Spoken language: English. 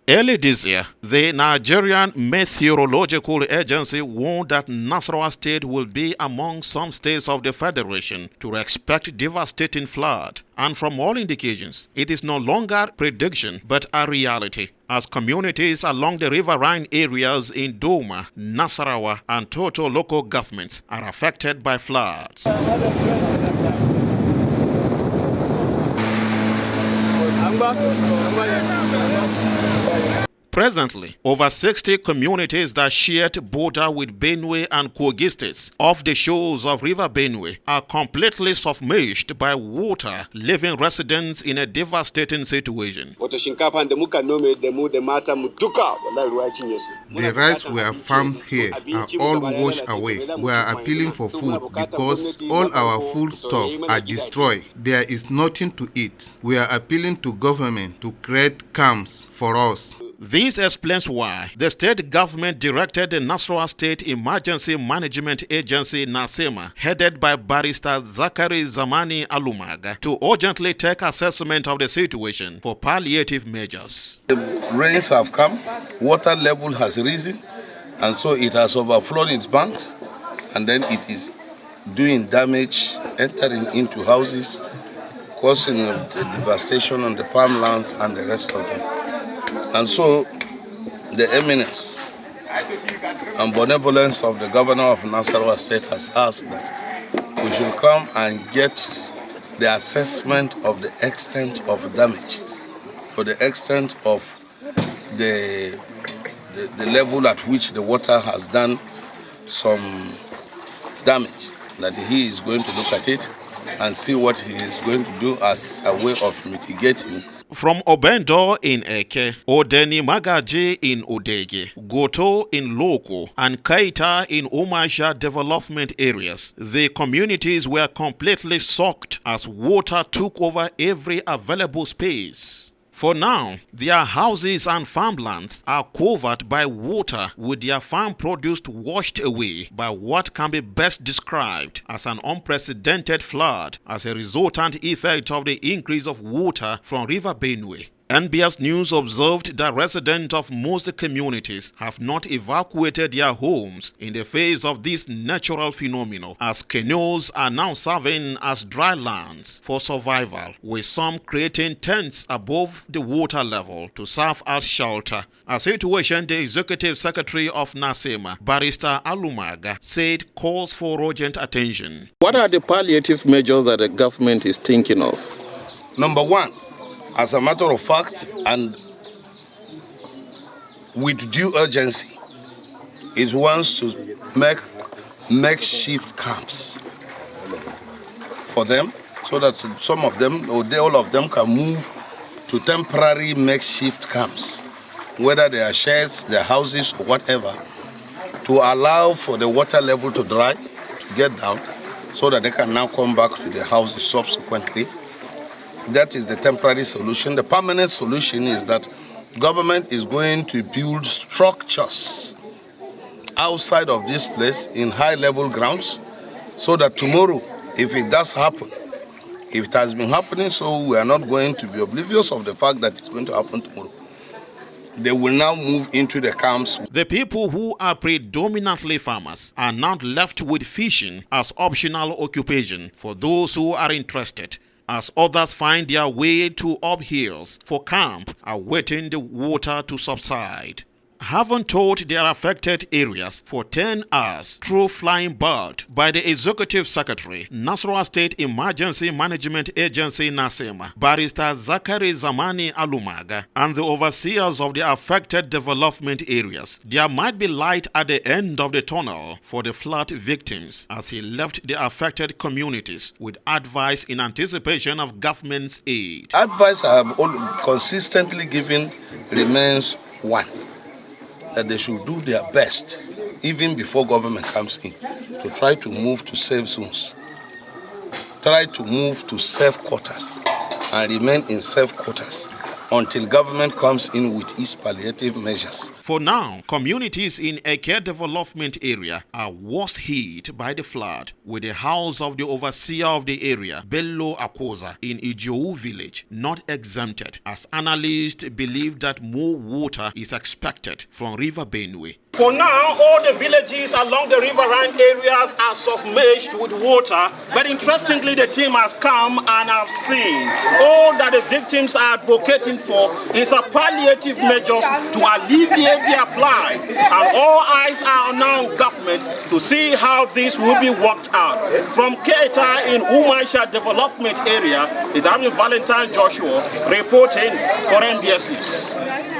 Early this year, the Nigerian Meteorological Agency warned that Nasarawa State will be among some states of the Federation to expect devastating flood. And from all indications, it is no longer prediction but a reality, as communities along the riverine areas in Doma, Nasarawa, and Toto local governments are affected by floods. Presently, over 60 communities that shared border with Benue and Kogi states off the shores of River Benue are completely submerged by water, leaving residents in a devastating situation. The rice we have farmed here are all washed away. We are appealing for food because all our food stuff are destroyed. There is nothing to eat. We are appealing to government to create camps for us. This explains why the state government directed the Nasarawa State Emergency Management Agency (NASEMA), headed by Barrister Zakari Zamani Alumaga, to urgently take assessment of the situation for palliative measures. The rains have come, water level has risen, and so it has overflowed its banks, and then it is doing damage, entering into houses, causing the devastation on the farmlands and the rest of them. And so the eminence and benevolence of the governor of Nasarawa State has asked that we should come and get the assessment of the extent of damage, or the extent of the level at which the water has done some damage, that he is going to look at it and see what he is going to do as a way of mitigating. From Obendo in Eke, Odeni Magaji in Odege, Goto in Loko, and Kaita in Umasha development areas, the communities were completely soaked as water took over every available space. For now, their houses and farmlands are covered by water, with their farm produce washed away by what can be best described as an unprecedented flood as a resultant effect of the increase of water from River Benue. NBS News observed that residents of most communities have not evacuated their homes in the face of this natural phenomenon, as canoes are now serving as dry lands for survival, with some creating tents above the water level to serve as shelter. A situation the Executive Secretary of NASEMA, Barrister Alumaga, said calls for urgent attention. What are the palliative measures that the government is thinking of? Number one, as a matter of fact, and with due urgency, it wants to make makeshift camps for them, so that some of them, or all of them, can move to temporary makeshift camps, whether they are sheds, their houses, or whatever, to allow for the water level to dry, to get down, so that they can now come back to their houses subsequently. That is the temporary solution. The permanent solution is that government is going to build structures outside of this place in high-level grounds, so that tomorrow, if it does happen, if it has been happening, so we are not going to be oblivious of the fact that it's going to happen tomorrow. They will now move into the camps. The people who are predominantly farmers are now left with fishing as optional occupation for those who are interested, as others find their way to up hills for camp, awaiting the water to subside. Having toured their affected areas for 10 hours through flying bird by the Executive Secretary, Nasarawa State Emergency Management Agency (NASEMA), Barrister Zakari Zamani Alumaga, and the overseers of the affected development areas, there might be light at the end of the tunnel for the flood victims, as he left the affected communities with advice in anticipation of government's aid. Advice I have consistently given remains one: that they should do their best, even before government comes in, to try to move to safe zones, try to move to safe quarters, and remain in safe quarters until government comes in with its palliative measures. For now, communities in Eke development area are worst hit by the flood, with the house of the overseer of the area, Bello Akosa, in Ijou village, not exempted, as analysts believe that more water is expected from River Benue. For now, all the villages along the riverine areas are submerged with water, but interestingly, the team has come and have seen all that the victims are advocating for is a palliative measures to alleviate their plight, and all eyes are now on government to see how this will be worked out. From Keita in Umaisha development area, it's Valentine Joshua reporting for NBS News.